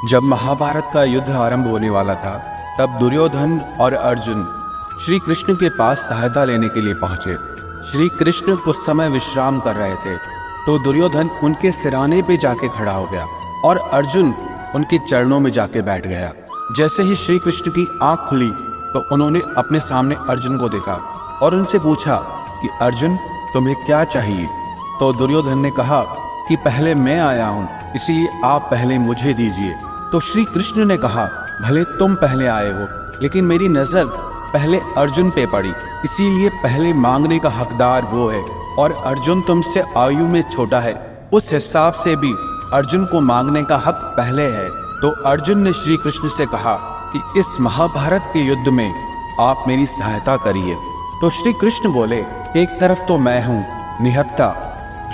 जब महाभारत का युद्ध आरंभ होने वाला था, तब दुर्योधन और अर्जुन श्री कृष्ण के पास सहायता लेने के लिए पहुंचे। श्री कृष्ण उस समय विश्राम कर रहे थे, तो दुर्योधन उनके सिराने पे जाके खड़ा हो गया और अर्जुन उनके चरणों में जाके बैठ गया। जैसे ही श्री कृष्ण की आंख खुली तो उन्होंने अपने सामने अर्जुन को देखा और उनसे पूछा कि अर्जुन, तुम्हें क्या चाहिए? तो दुर्योधन ने कहा कि पहले मैं आया हूँ, इसीलिए आप पहले मुझे दीजिए। तो श्री कृष्ण ने कहा, भले तुम पहले आए हो, लेकिन मेरी नज़र पहले अर्जुन पे पड़ी, इसीलिए पहले मांगने का हकदार वो है, और अर्जुन तुमसे आयु में छोटा है, उस हिसाब से भी अर्जुन को मांगने का हक पहले है। तो अर्जुन ने श्री कृष्ण से कहा कि इस महाभारत के युद्ध में आप मेरी सहायता करिए। तो श्री कृष्ण बोले, एक तरफ तो मैं हूँ निहत्था,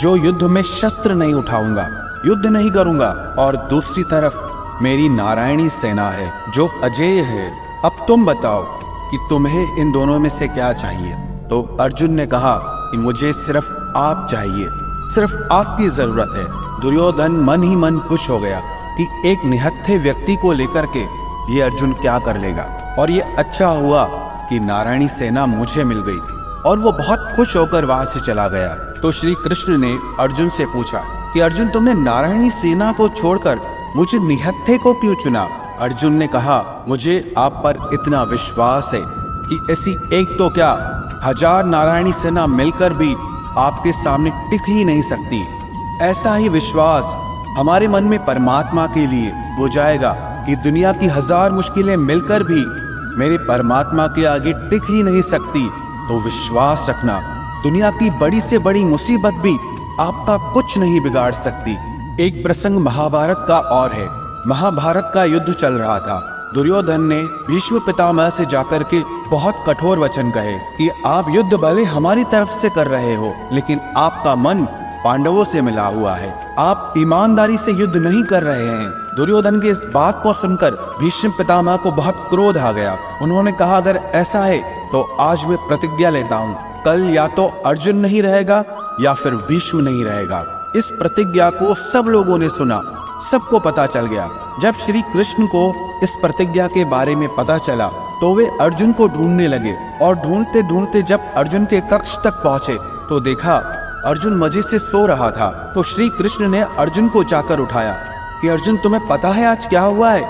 जो युद्ध में शस्त्र नहीं उठाऊंगा, युद्ध नहीं करूंगा, और दूसरी तरफ मेरी नारायणी सेना है जो अजेय है। अब तुम बताओ कि तुम्हें इन दोनों में से क्या चाहिए? तो अर्जुन ने कहा कि मुझे सिर्फ आप चाहिए, सिर्फ आपकी जरूरत है। दुर्योधन मन ही मन खुश हो गया कि एक निहत्थे व्यक्ति को लेकर के ये अर्जुन क्या कर लेगा, और ये अच्छा हुआ कि नारायणी सेना मुझे मिल गई, और वो बहुत खुश होकर वहां से चला गया। तो श्री कृष्ण ने अर्जुन से पूछा कि अर्जुन, तुमने नारायणी सेना को छोड़कर मुझे निहत्थे को क्यों चुना? अर्जुन ने कहा, मुझे आप पर इतना विश्वास है कि ऐसी एक तो क्या 1000 नारायणी सेना मिलकर भी आपके सामने टिक ही नहीं सकती। ऐसा ही विश्वास हमारे मन में परमात्मा के लिए हो जाएगा कि दुनिया की 1000 मुश्किलें मिलकर भी मेरे परमात्मा के आगे टिक ही नहीं सकती। तो विश्वास रखना, दुनिया की बड़ी से बड़ी मुसीबत भी आपका कुछ नहीं बिगाड़ सकती। एक प्रसंग महाभारत का और है। महाभारत का युद्ध चल रहा था। दुर्योधन ने भीष्म पितामह से जाकर के बहुत कठोर वचन कहे कि आप युद्ध भले हमारी तरफ से कर रहे हो, लेकिन आपका मन पांडवों से मिला हुआ है, आप ईमानदारी से युद्ध नहीं कर रहे हैं। दुर्योधन की इस बात को सुनकर भीष्म पितामह को बहुत क्रोध आ गया। उन्होंने कहा, अगर ऐसा है तो आज मैं प्रतिज्ञा लेता हूँ, कल या तो अर्जुन नहीं रहेगा या फिर भीष्म नहीं रहेगा। इस प्रतिज्ञा को सब लोगों ने सुना, सबको पता चल गया। जब श्री कृष्ण को इस प्रतिज्ञा के बारे में पता चला तो वे अर्जुन को ढूंढने लगे, और ढूंढते ढूंढते जब अर्जुन के कक्ष तक पहुंचे तो देखा अर्जुन मजे से सो रहा था। तो श्री कृष्ण ने अर्जुन को जाकर उठाया कि अर्जुन, तुम्हें पता है आज क्या हुआ है?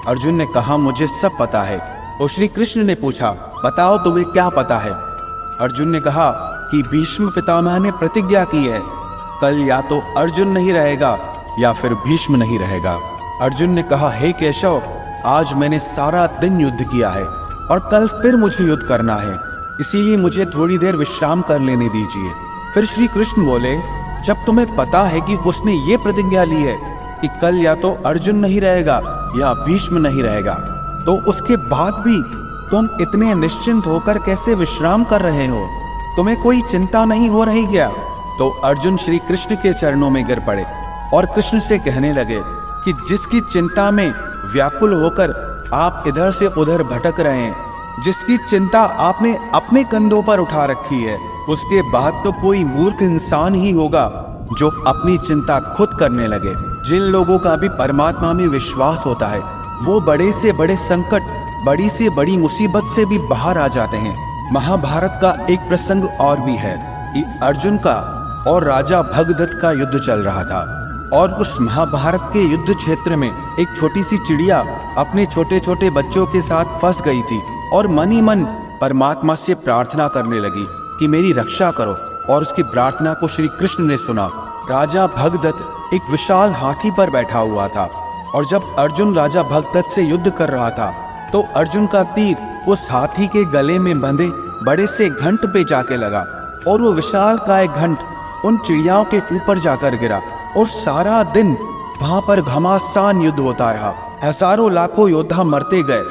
अर्जुन ने कहा, मुझे सब पता है। तो श्री कृष्ण ने पूछा, बताओ तुम्हें क्या पता है? अर्जुन ने कहा कि भीष्म पितामह ने प्रतिज्ञा की है, कल या तो अर्जुन नहीं रहेगा या फिर भीष्म नहीं रहेगा। अर्जुन ने कहा, हे केशव, आज मैंने सारा दिन युद्ध किया है और कल फिर मुझे युद्ध करना है, इसीलिए मुझे थोड़ी देर विश्राम कर लेने दीजिए। फिर श्री कृष्ण बोले, जब तुम्हें पता है कि उसने ये प्रतिज्ञा ली है कि कल या तो अर्जुन नहीं रहेगा या भीष्म नहीं रहेगा, तो उसके बाद भी तुम इतने निश्चिंत होकर कैसे विश्राम कर रहे हो? तुम्हें कोई चिंता नहीं हो रही क्या? तो अर्जुन श्री कृष्ण के चरणों में गिर पड़े और कृष्ण से कहने लगे कि जिसकी चिंता में व्याकुल होकर आप इधर से उधर भटक रहे हैं, जिसकी चिंता आपने अपने कंधों पर उठा रखी है, उसके बाद तो कोई मूर्ख इंसान ही होगा जो अपनी चिंता खुद करने लगे। जिन लोगों का भी परमात्मा में विश्वास होता है, वो बड़े से बड़े संकट, बड़ी से बड़ी मुसीबत से भी बाहर आ जाते हैं। महाभारत का एक प्रसंग और भी है कि अर्जुन का और राजा भगदत्त का युद्ध चल रहा था, और उस महाभारत के युद्ध क्षेत्र में एक छोटी सी चिड़िया अपने छोटे छोटे बच्चों के साथ फंस गई थी और मन ही मन परमात्मा से प्रार्थना करने लगी कि मेरी रक्षा करो, और उसकी प्रार्थना को श्री कृष्ण ने सुना। राजा भगदत्त एक विशाल हाथी पर बैठा हुआ था, और जब अर्जुन राजा भगदत्त से युद्ध कर रहा था तो अर्जुन का तीर उस हाथी के गले में बंधे बड़े से घंट पे जाके लगा, और वो विशाल काय घंट उन चिड़ियाओं के ऊपर जाकर गिरा, और सारा दिन वहां पर घमासान युद्ध होता रहा। हजारों लाखों योद्धा मरते गए,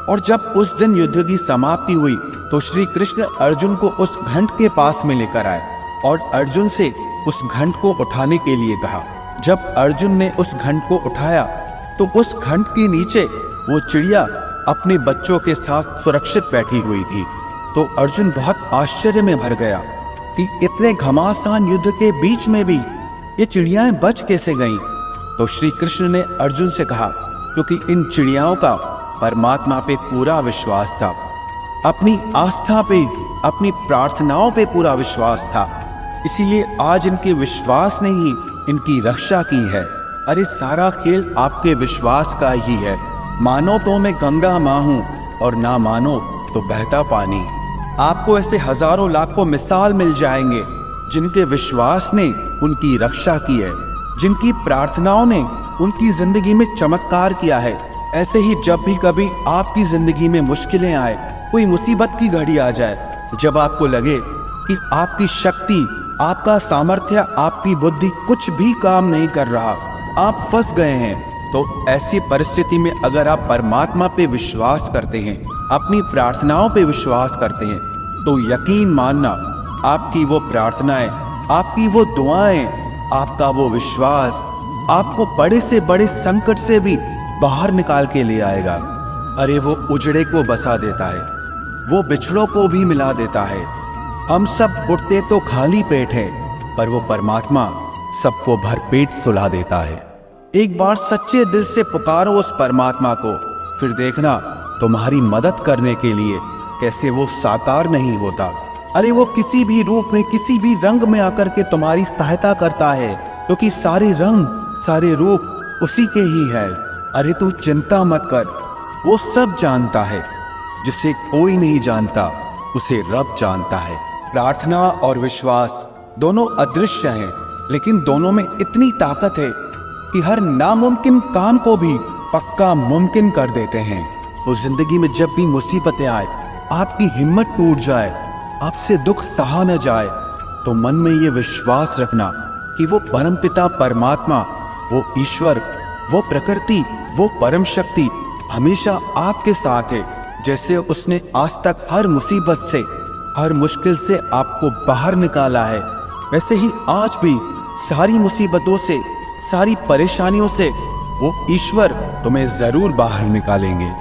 और जब उस दिन युद्ध की समाप्ति हुई तो श्री कृष्ण अर्जुन को उस घंट के पास में लेकर आए और अर्जुन से उस घंट को उठाने के लिए कहा। जब अर्जुन ने उस घंट को उठाया तो उस घंट के नीचे वो चिड़िया अपने बच्चों के साथ सुरक्षित बैठी हुई थी। तो अर्जुन बहुत आश्चर्य में भर गया कि इतने घमासान युद्ध के बीच में भी ये चिड़ियाएं बच कैसे गईं। तो श्री कृष्ण ने अर्जुन से कहा क्योंकि इन चिड़ियाओं का परमात्मा पे पूरा विश्वास था, अपनी आस्था पे, अपनी प्रार्थनाओं पे पूरा विश्वास था। इसीलिए आज इनके विश्वास ने ही इनकी रक्षा की है। अरे सारा खेल आपके विश्वास का ही है। मानो तो मैं गंगा माँ हूँ और ना मानो तो बहता पानी। आपको ऐसे हजारों लाखों मिसाल मिल जाएंगे जिनके विश्वास ने उनकी रक्षा की है, जिनकी प्रार्थनाओं ने उनकी जिंदगी में चमत्कार किया है। ऐसे ही जब भी कभी आपकी जिंदगी में मुश्किलें आए, कोई मुसीबत की घड़ी आ जाए, जब आपको लगे कि आपकी शक्ति, आपका सामर्थ्य, आपकी बुद्धि कुछ भी काम नहीं कर रहा, आप फंस गए हैं, तो ऐसी परिस्थिति में अगर आप परमात्मा पे विश्वास करते हैं, अपनी प्रार्थनाओं पे विश्वास करते हैं, तो यकीन मानना आपकी वो प्रार्थनाएं, आपकी वो दुआएं, आपका वो विश्वास आपको बड़े से बड़े संकट से भी बाहर निकाल के ले आएगा। अरे वो उजड़े को बसा देता है, वो बिछड़ों को भी मिला देता है। हम सब उठते तो खाली पेट है, पर वो परमात्मा सबको भरपेट सुला देता है। एक बार सच्चे दिल से पुकारो उस परमात्मा को, फिर देखना तुम्हारी मदद करने के लिए कैसे वो साकार नहीं होता। अरे वो किसी भी रूप में, किसी भी रंग में आकर के तुम्हारी सहायता करता है, क्योंकि सारे रंग, सारे रूप उसी के ही है। अरे तू चिंता मत कर, वो सब जानता है। जिसे कोई नहीं जानता उसे रब जानता है। प्रार्थना और विश्वास दोनों अदृश्य हैं, लेकिन दोनों में इतनी ताकत है कि हर नामुमकिन काम को भी पक्का मुमकिन कर देते हैं। उस जिंदगी में जब भी मुसीबतें आए, आपकी हिम्मत टूट जाए, आपसे दुख सहा न जाए, तो मन में ये विश्वास रखना कि वो परमपिता परमात्मा, वो ईश्वर, वो प्रकृति, वो परम शक्ति हमेशा आपके साथ है। जैसे उसने आज तक हर मुसीबत से, हर मुश्किल से आपको बाहर निकाला है, वैसे ही आज भी सारी मुसीबतों से, सारी परेशानियों से वो ईश्वर तुम्हें जरूर बाहर निकालेंगे।